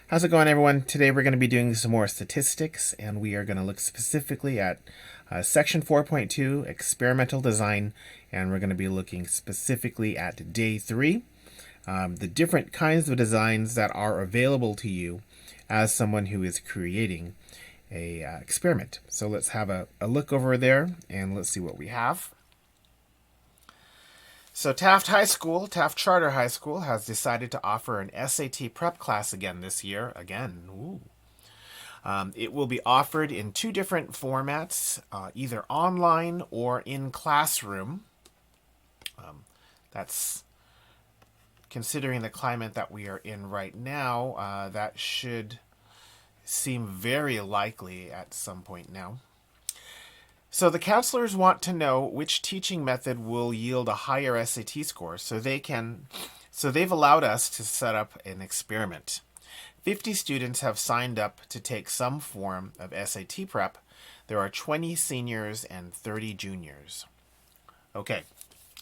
How's it going, everyone? Today we're going to be doing some more statistics, and we are going to look specifically at Section 4.2, Experimental Design, and we're going to be looking specifically at Day 3, the different kinds of designs that are available to you as someone who is creating a experiment. So let's have a look over there, and let's see what we have. So Taft Charter High School, has decided to offer an SAT prep class again this year. Ooh. It will be offered in two different formats, either online or in classroom. That's considering the climate that we are in right now, that should seem very likely at some point now. So the counselors want to know which teaching method will yield a higher SAT score, so they've allowed us to set up an experiment. 50 students have signed up to take some form of SAT prep. There are 20 seniors and 30 juniors. Okay,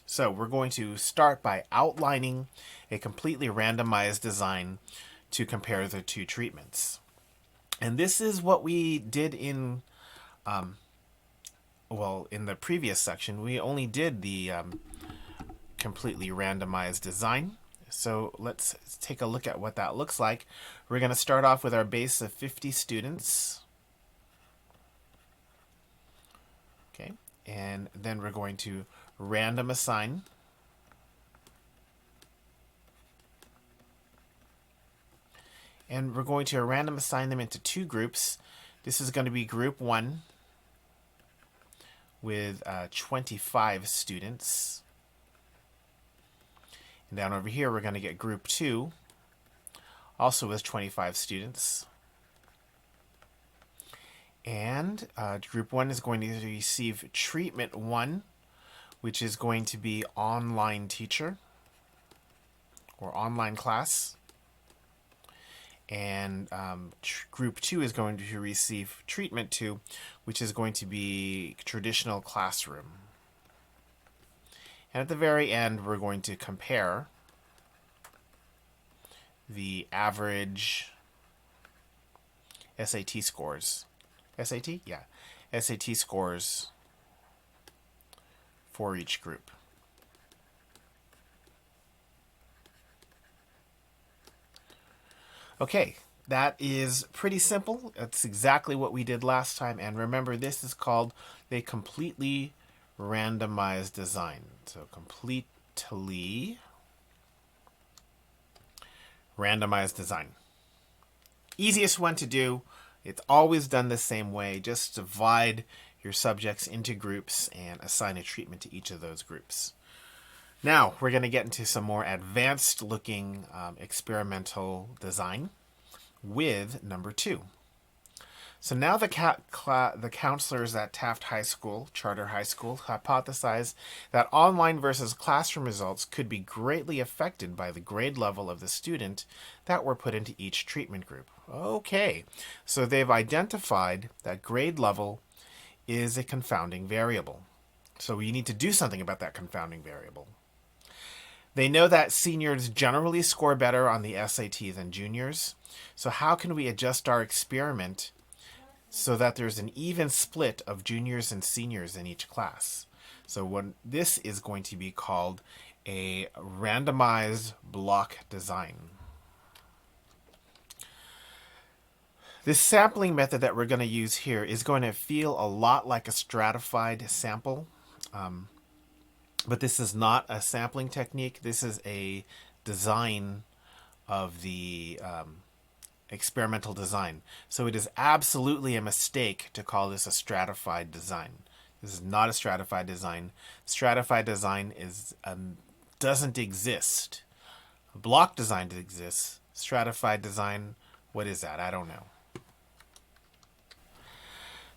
so we're going to start by outlining a completely randomized design to compare the two treatments. And this is what we did in the previous section. We only did the completely randomized design. So let's take a look at what that looks like. We're going to start off with our base of 50 students. Okay, and then we're going to random assign. And we're going to random assign them into two groups. This is going to be group 1 with 25 students. And down over here, we're going to get group 2, also with 25 students. And group 1 is going to receive treatment 1, which is going to be online teacher or online class. And group 2 is going to receive treatment 2, which is going to be traditional classroom. And at the very end, we're going to compare the average SAT scores. SAT? Yeah. SAT scores for each group. Okay, that is pretty simple. That's exactly what we did last time. And remember, this is called a completely randomized design. So completely randomized design. Easiest one to do. It's always done the same way. Just divide your subjects into groups and assign a treatment to each of those groups. Now, we're going to get into some more advanced looking experimental design with number 2. So now the counselors at Taft Charter High School, hypothesized that online versus classroom results could be greatly affected by the grade level of the student that were put into each treatment group. Okay, so they've identified that grade level is a confounding variable. So we need to do something about that confounding variable. They know that seniors generally score better on the SAT than juniors. So how can we adjust our experiment so that there's an even split of juniors and seniors in each class? So this is going to be called a randomized block design. This sampling method that we're going to use here is going to feel a lot like a stratified sample. But this is not a sampling technique. This is a design of the experimental design. So it is absolutely a mistake to call this a stratified design. This is not a stratified design. Stratified design doesn't exist. Block design exists. Stratified design, what is that? I don't know.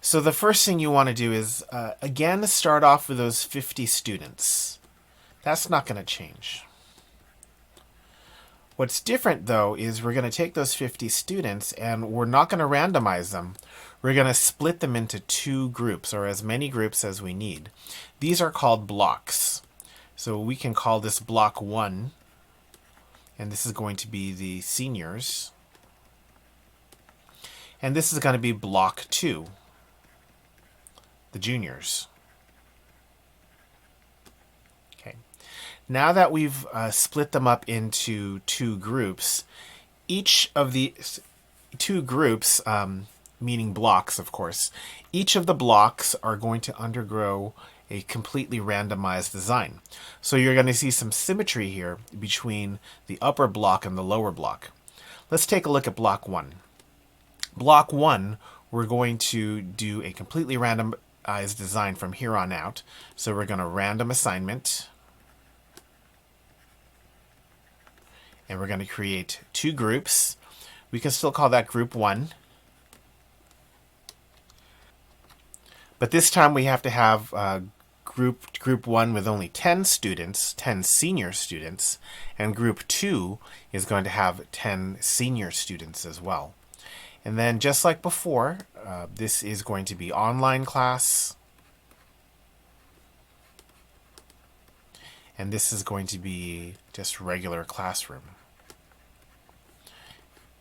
So the first thing you want to do is, again, start off with those 50 students. That's not going to change. What's different, though, is we're going to take those 50 students and we're not going to randomize them. We're going to split them into two groups, or as many groups as we need. These are called blocks. So we can call this block 1, and this is going to be the seniors. And this is going to be block 2, the juniors. Okay. Now that we've split them up into 2 groups, each of the 2 groups, meaning blocks, of course, each of the blocks are going to undergo a completely randomized design. So you're going to see some symmetry here between the upper block and the lower block. Let's take a look at block 1. Block 1, we're going to do a completely randomized design from here on out. So we're going to random assignment. And we're going to create 2 groups. We can still call that group 1. But this time we have to have group 1 with only 10 students, 10 senior students, and group 2 is going to have 10 senior students as well. And then just like before, this is going to be online class. And this is going to be just regular classroom.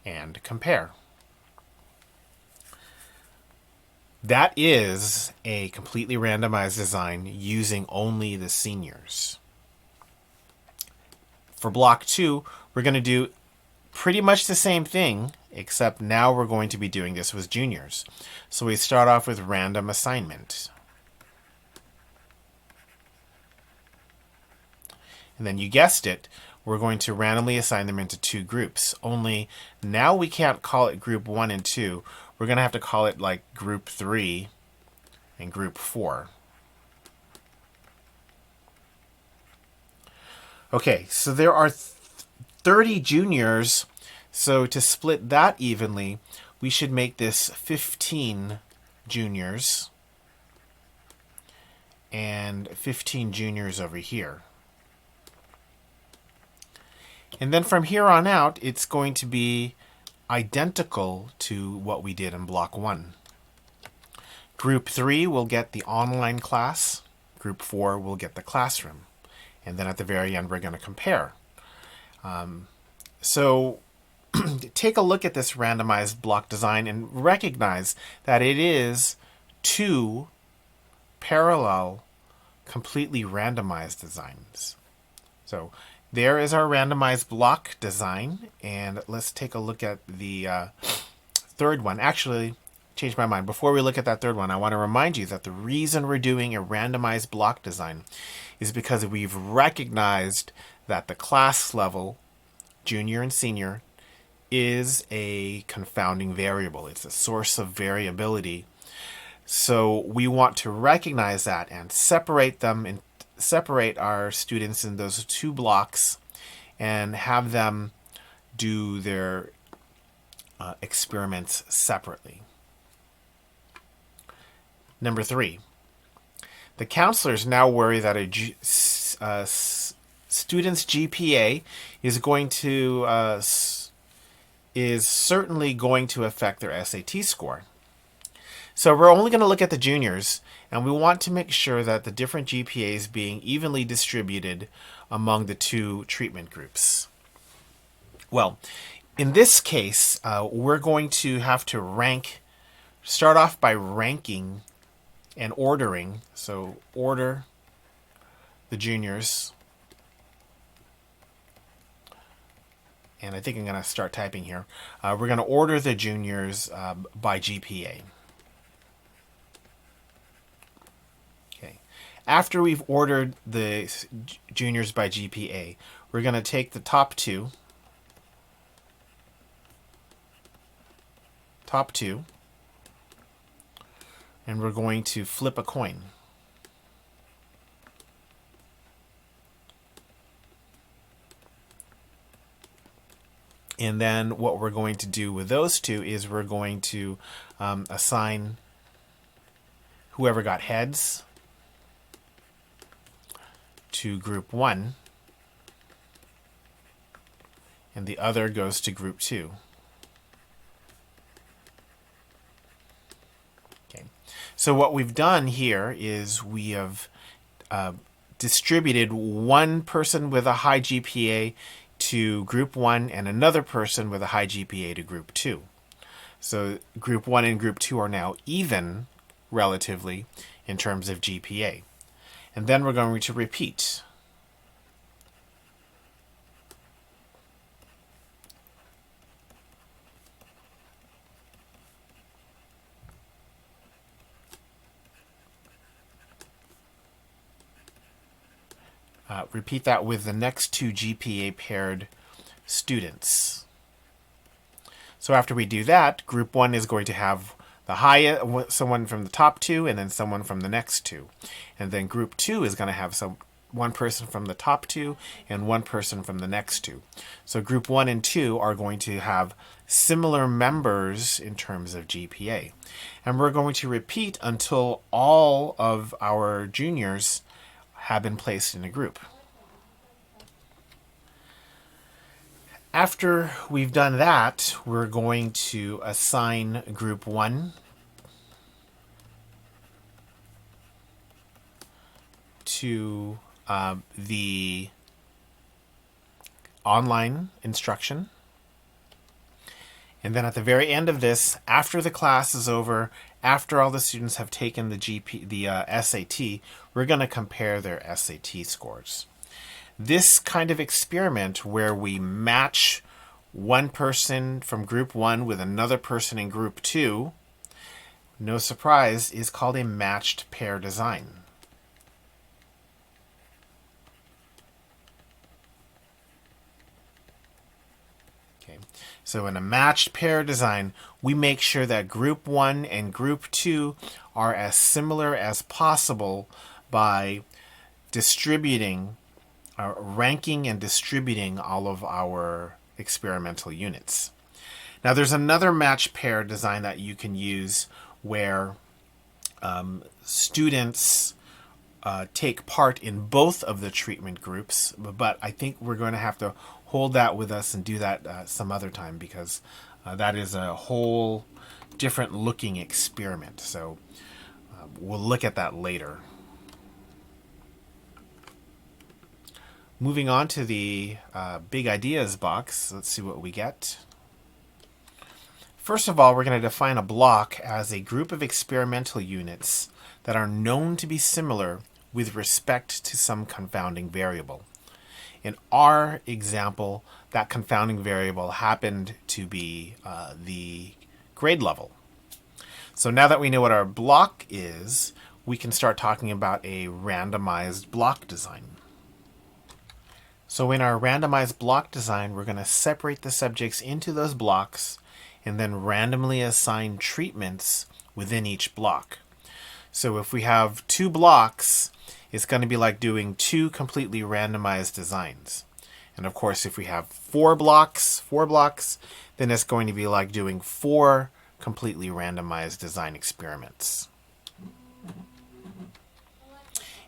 And compare. That is a completely randomized design using only the seniors. For block 2, we're going to do pretty much the same thing, except now we're going to be doing this with juniors. So we start off with random assignment. And then you guessed it, we're going to randomly assign them into 2 groups. Only now we can't call it group 1 and 2. We're going to have to call it like group 3 and group 4. Okay, so there are 30 juniors. So to split that evenly, we should make this 15 juniors and 15 juniors over here. And then from here on out, it's going to be identical to what we did in block 1. Group 3 will get the online class. Group 4 will get the classroom. And then at the very end, we're going to compare. So take a look at this randomized block design and recognize that it is 2 parallel, completely randomized designs. So there is our randomized block design, and let's take a look at the third one. Actually, changed my mind. Before we look at that third one, I want to remind you that the reason we're doing a randomized block design is because we've recognized that the class level, junior and senior, is a confounding variable. It's a source of variability. So we want to recognize that and separate them and separate our students in those 2 blocks and have them do their experiments separately. Number 3, the counselors now worry that a student's GPA is certainly going to affect their SAT score. So we're only going to look at the juniors, and we want to make sure that the different GPAs being evenly distributed among the 2 treatment groups. Well, in this case, we're going to have to start off by ranking and ordering. So order the juniors. And I think I'm going to start typing here. We're going to order the juniors by GPA. Okay. After we've ordered the juniors by GPA, we're going to take the top two, and we're going to flip a coin. And then what we're going to do with those 2 is we're going to assign whoever got heads to group 1, and the other goes to group 2. Okay. So what we've done here is we have distributed one person with a high GPA to group 1 and another person with a high GPA to group 2. So group 1 and group 2 are now even relatively in terms of GPA. And then we're going to repeat. Repeat that with the next two GPA paired students. So after we do that, group 1 is going to have the highest, someone from the top two, and then someone from the next two. And then group 2 is going to have one person from the top two and one person from the next two. So group 1 and 2 are going to have similar members in terms of GPA. And we're going to repeat until all of our juniors have been placed in a group. After we've done that, we're going to assign group 1 to the online instruction. And then at the very end of this, after the class is over, after all the students have taken the SAT, we're going to compare their SAT scores. This kind of experiment where we match one person from group 1 with another person in group 2, no surprise, is called a matched pair design. Okay. So in a matched pair design, we make sure that group 1 and group 2 are as similar as possible by ranking and distributing all of our experimental units. Now there's another matched pair design that you can use where students take part in both of the treatment groups, but I think we're going to have to hold that with us and do that some other time, because that is a whole different looking experiment. So we'll look at that later. Moving on to the big ideas box, let's see what we get. First of all, we're going to define a block as a group of experimental units that are known to be similar with respect to some confounding variable. In our example, that confounding variable happened to be the grade level. So now that we know what our block is, we can start talking about a randomized block design. So in our randomized block design, we're going to separate the subjects into those blocks and then randomly assign treatments within each block. So if we have 2 blocks, it's going to be like doing 2 completely randomized designs. And of course, if we have 4 blocks, then it's going to be like doing 4 completely randomized design experiments.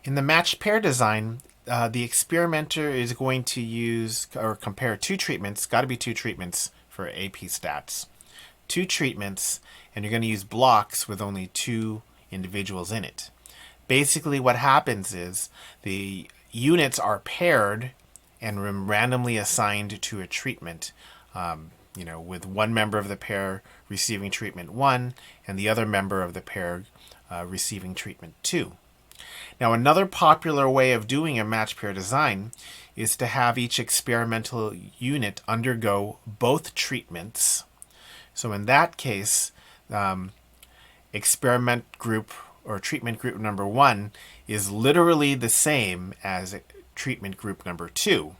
In the matched pair design, the experimenter is going to use or compare 2 treatments, got to be 2 treatments for AP stats. 2 treatments, and you're going to use blocks with only 2 individuals in it. Basically what happens is the units are paired and randomly assigned to a treatment, with one member of the pair receiving treatment 1 and the other member of the pair receiving treatment 2. Now, another popular way of doing a matched pair design is to have each experimental unit undergo both treatments. So in that case, experiment group or treatment group number 1 is literally the same as treatment group number 2.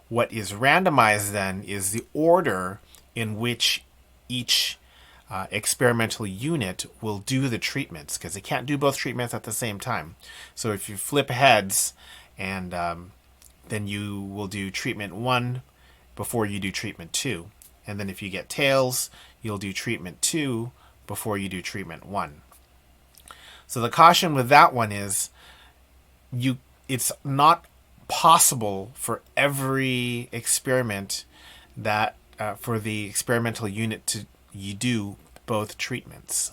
What is randomized then is the order in which each experimental unit will do the treatments, because they can't do both treatments at the same time. So if you flip heads, and then you will do treatment 1 before you do treatment 2. And then if you get tails, you'll do treatment 2 before you do treatment 1. So the caution with that one is it's not possible for every experiment that for the experimental unit to do both treatments.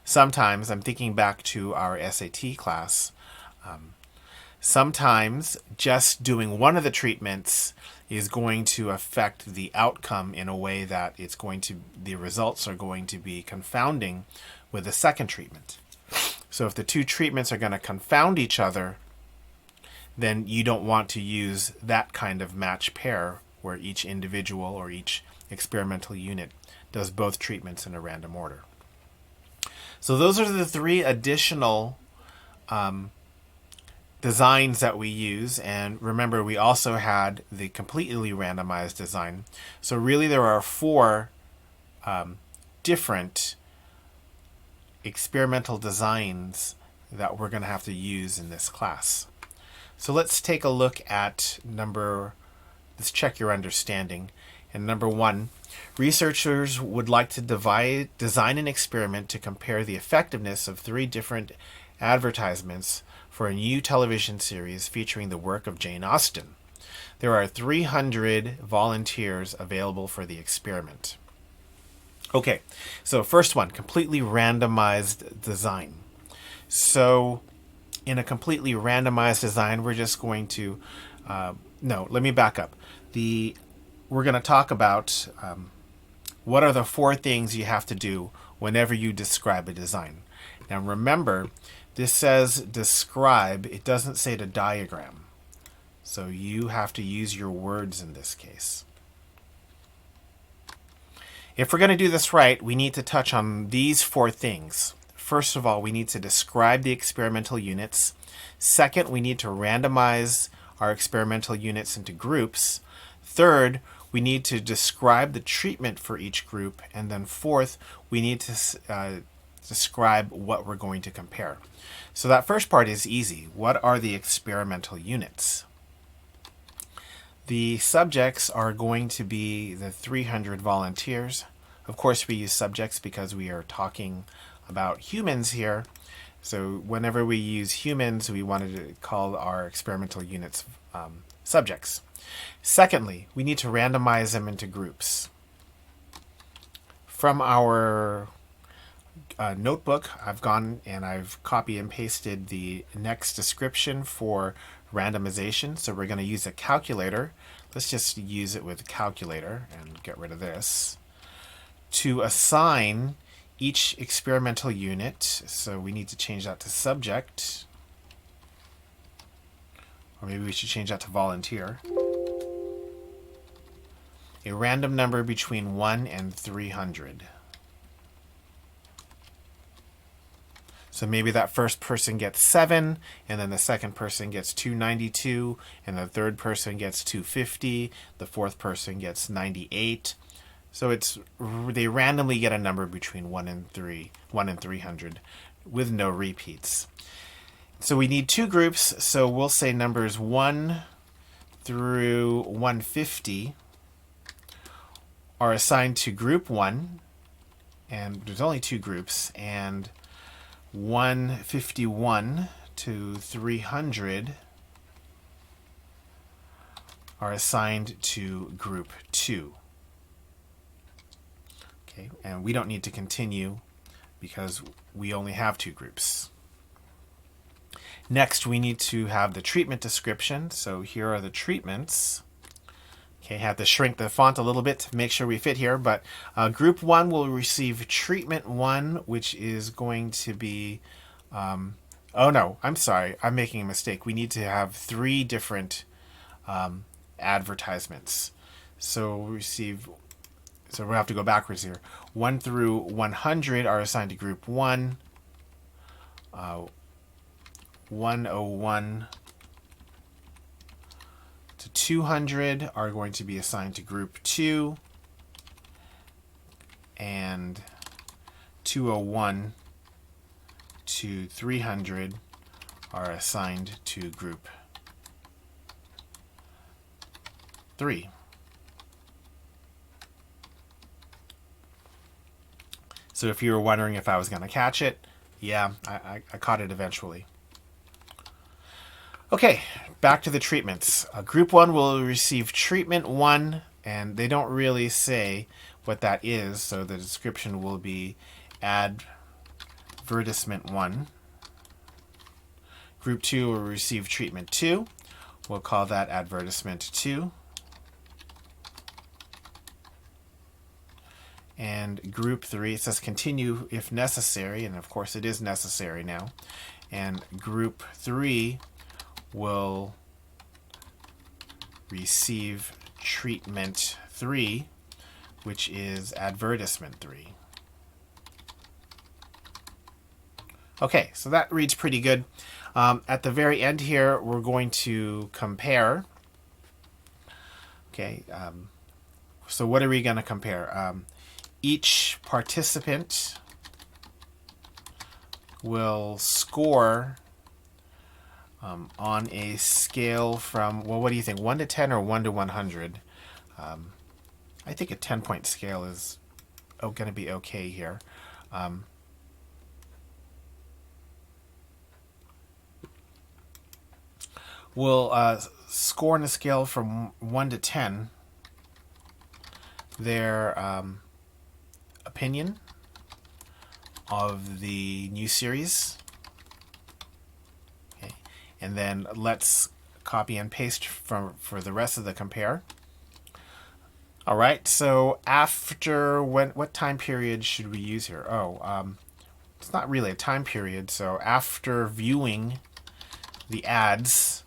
Sometimes, I'm thinking back to our SAT class, sometimes just doing one of the treatments is going to affect the outcome in a way that the results are going to be confounding with the second treatment. So if the two treatments are going to confound each other, then you don't want to use that kind of match pair where each individual or each experimental unit does both treatments in a random order. So those are the three additional designs that we use. And remember, we also had the completely randomized design. So really there are four different experimental designs that we're going to have to use in this class. So let's take a look at let's check your understanding. And number 1, researchers would like to design an experiment to compare the effectiveness of 3 different advertisements for a new television series featuring the work of Jane Austen. There are 300 volunteers available for the experiment. Okay, so first one, completely randomized design. So in a completely randomized design, we're just going to, no, let me back up. We're going to talk about what are the 4 things you have to do whenever you describe a design. Now remember, this says describe, it doesn't say to diagram. So you have to use your words in this case. If we're going to do this right, we need to touch on these 4 things. First of all, we need to describe the experimental units. Second, we need to randomize our experimental units into groups. Third, we need to describe the treatment for each group. And then fourth, we need to describe what we're going to compare. So that first part is easy. What are the experimental units? The subjects are going to be the 300 volunteers. Of course, we use subjects because we are talking about humans here. So whenever we use humans, we wanted to call our experimental units subjects. Secondly, we need to randomize them into groups. From our notebook, I've gone and I've copy and pasted the next description for randomization. So we're going to use a calculator. Let's just use it with a calculator and get rid of this. To assign each experimental unit, so we need to change that to subject. Or maybe we should change that to volunteer. A random number between 1 and 300. So maybe that first person gets 7, and then the second person gets 292, and the third person gets 250, the fourth person gets 98. So they randomly get a number between 1 and 300 with no repeats. So we need 2 groups, so we'll say numbers 1 through 150 are assigned to group 1, and there's only 2 groups, and 151 to 300 are assigned to group 2. Okay, and we don't need to continue because we only have 2 groups. Next, we need to have the treatment description. So here are the treatments. Okay, have to shrink the font a little bit to make sure we fit here, but group 1 will receive treatment 1, which is going to be, oh no, I'm sorry, I'm making a mistake. We need to have 3 different advertisements. So we'll have to go backwards here. 1 through 100 are assigned to group 1. 101 to 200 are going to be assigned to group 2, and 201 to 300 are assigned to group 3. So if you were wondering if I was going to catch it, yeah, I caught it eventually. Okay, back to the treatments. Group 1 will receive treatment 1, and they don't really say what that is, so the description will be advertisement 1. Group 2 will receive treatment 2. We'll call that advertisement 2. And group 3, it says continue if necessary, and of course it is necessary now. And group 3 will receive treatment 3, which is advertisement 3. Okay, so that reads pretty good. At the very end here, we're going to compare. Okay, so what are we going to compare? Each participant will score on a scale from, well, what do you think, 1 to 10 or 1 to 100? I think a 10-point scale is going to be okay here. We'll score on a scale from 1 to 10 their opinion of the new series. Okay. And then let's copy and paste for the rest of the compare. All right, so after what time period should we use here? It's not really a time period. So after viewing the ads,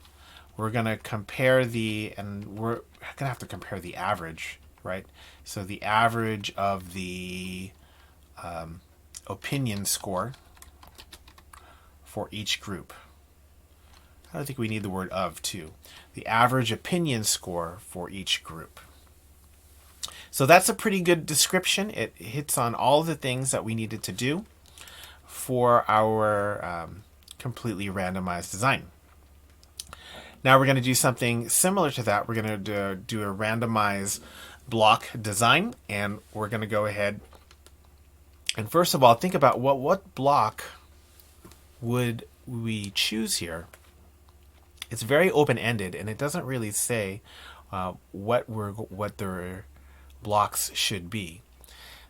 we're going to compare and we're going to have to compare the average, right? So the average of the opinion score for each group. I don't think we need the word of, too. The average opinion score for each group. So that's a pretty good description. It hits on all the things that we needed to do for our completely randomized design. Now we're going to do something similar to that. We're going to do a randomized block design, and we're going to go ahead and first of all think about what block would we choose here. It's very open-ended, and it doesn't really say what the blocks should be.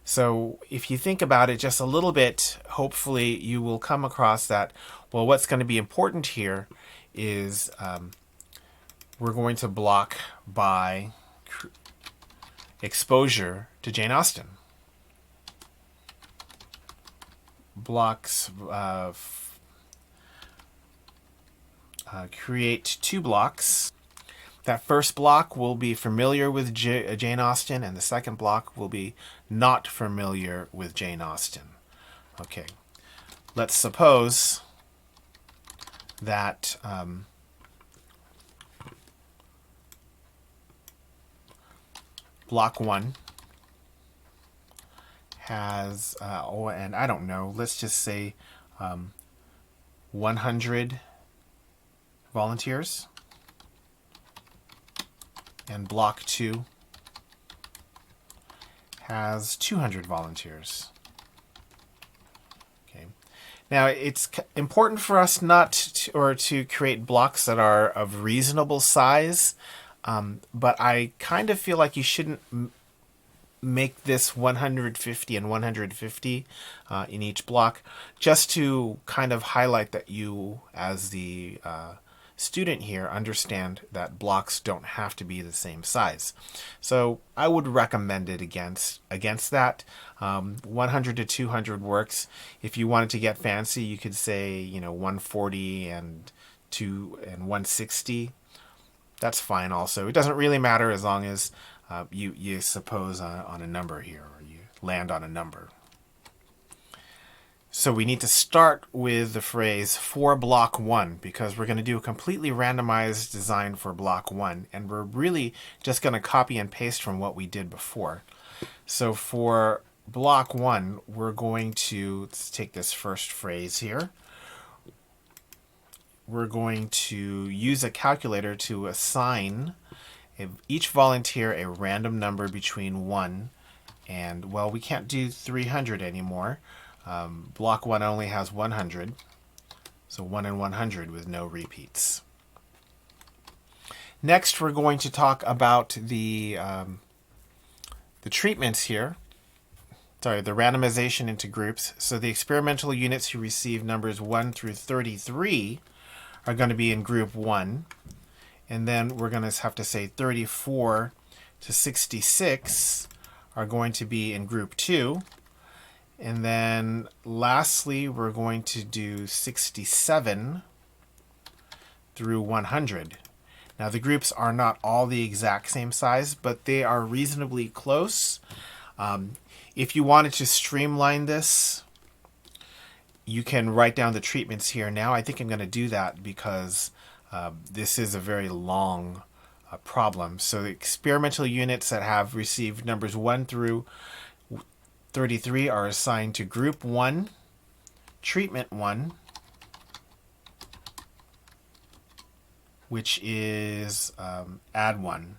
So if you think about it just a little bit, hopefully you will come across that, well, what's going to be important here is we're going to block by exposure to Jane Austen. Blocks create 2 blocks. That first block will be familiar with Jane Austen, and the second block will be not familiar with Jane Austen. Okay, let's suppose that block 1 has, and I don't know, let's just say 100 volunteers. And block 2 has 200 volunteers. Okay. Now it's important for us not to create blocks that are of reasonable size, but I kind of feel like you shouldn't make this 150 and 150 in each block, just to kind of highlight that you, as the student here, understand that blocks don't have to be the same size. So I would recommend it against that. 100 to 200 works. If you wanted to get fancy, you could say 140 and 160. That's fine also. It doesn't really matter as long as you suppose on a number here, or you land on a number. So we need to start with the phrase for block 1, because we're going to do a completely randomized design for block 1, and we're really just going to copy and paste from what we did before. So for block 1, we're going to, let's take this first phrase here. We're going to use a calculator to assign each volunteer a random number between 1 and, well, we can't do 300 anymore. Block 1 only has 100, so 1 and 100 with no repeats. Next, we're going to talk about the treatments here. Sorry, the randomization into groups. So the experimental units who receive numbers 1 through 33 are going to be in group 1. And then we're going to have to say 34 to 66 are going to be in group 2. And then lastly, we're going to do 67 through 100. Now the groups are not all the exact same size, but they are reasonably close. If you wanted to streamline this, you can write down the treatments here now. I think I'm going to do that because this is a very long problem. So the experimental units that have received numbers 1 through 33 are assigned to group 1, treatment 1, which is add 1.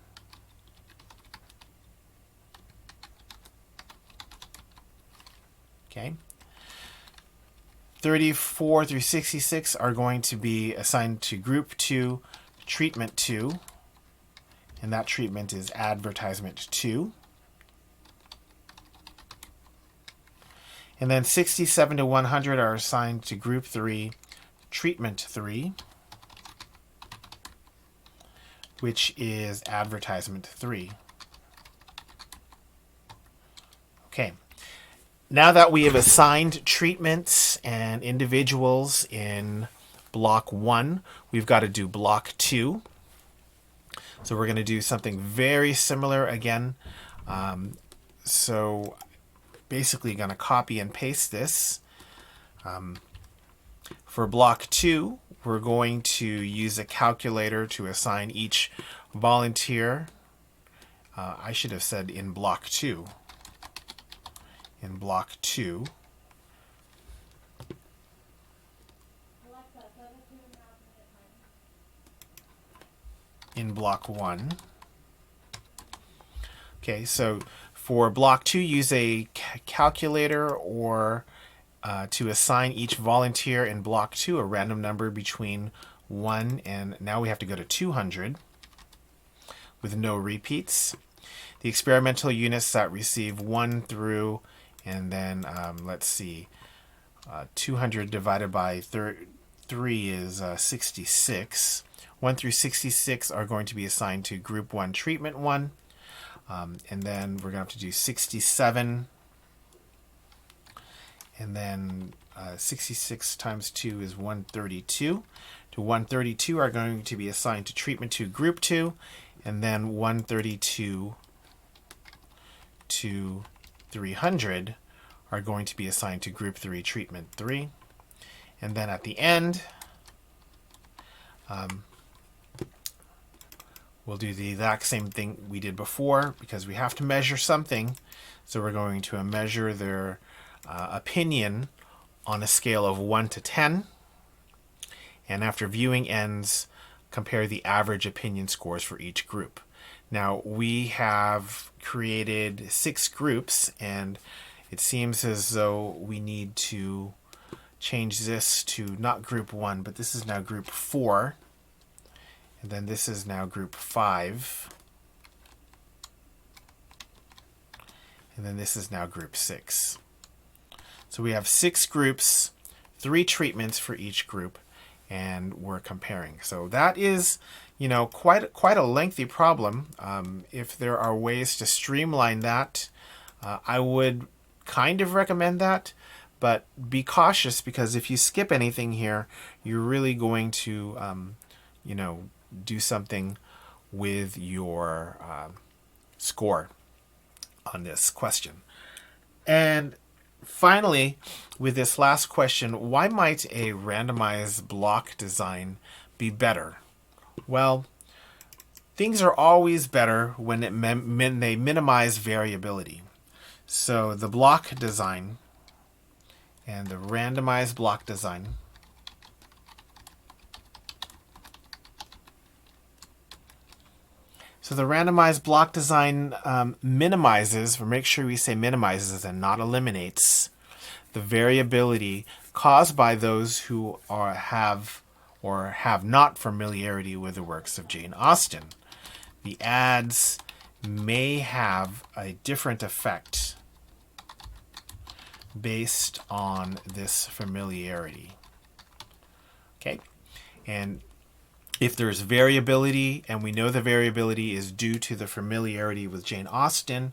Okay. 34 through 66 are going to be assigned to group 2, treatment 2, and that treatment is advertisement 2. And then 67 to 100 are assigned to group 3, treatment 3, which is advertisement 3. Okay. Now that we have assigned treatments and individuals in block 1, we've got to do block 2. So we're going to do something very similar again. So basically going to copy and paste this. For block 2, we're going to use a calculator to assign each volunteer. I should have said in block 2. In block 2. In block 1. Okay, so for block 2, use a calculator or to assign each volunteer in block 2 a random number between 1 and now we have to go to 200 with no repeats. The experimental units that receive 1 through, and then let's see, 200 divided by 3 is 66. 1 through 66 are going to be assigned to group 1, treatment 1. And then we're going to have to do 67. And then 66 times 2 is 132. To 132 are going to be assigned to treatment 2, group 2. And then 132 to 300 are going to be assigned to group 3, treatment 3. And then at the end, we'll do the exact same thing we did before because we have to measure something. So we're going to measure their opinion on a scale of 1 to 10. And after viewing ends, compare the average opinion scores for each group. Now we have created 6 groups and it seems as though we need to change this to not group 1, but this is now group 4. And then this is now group 5. And then this is now group 6. So we have 6 groups, 3 treatments for each group, and we're comparing. So that is, quite a lengthy problem. If there are ways to streamline that, I would kind of recommend that. But be cautious because if you skip anything here, you're really going to, do something with your score on this question. And finally, with this last question, why might a randomized block design be better? Well, things are always better when they minimize variability. So the block design and the randomized block design So the randomized block design minimizes, or make sure we say minimizes and not eliminates, the variability caused by those who have not familiarity with the works of Jane Austen. The ads may have a different effect based on this familiarity. Okay, and if there's variability, and we know the variability is due to the familiarity with Jane Austen,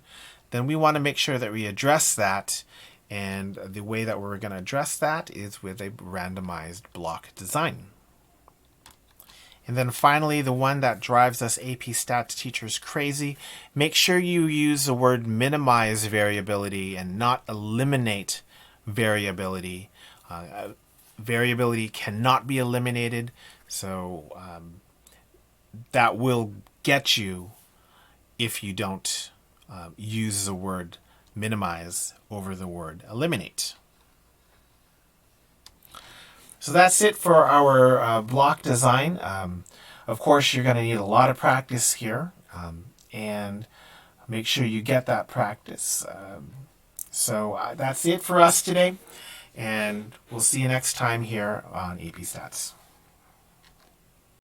then we want to make sure that we address that. And the way that we're going to address that is with a randomized block design. And then finally, the one that drives us AP Stats teachers crazy, make sure you use the word minimize variability and not eliminate variability. Variability cannot be eliminated, so that will get you if you don't use the word minimize over the word eliminate. So that's it for our block design. Of course, you're going to need a lot of practice here, and make sure you get that practice. So that's it for us today, and we'll see you next time here on AP Stats.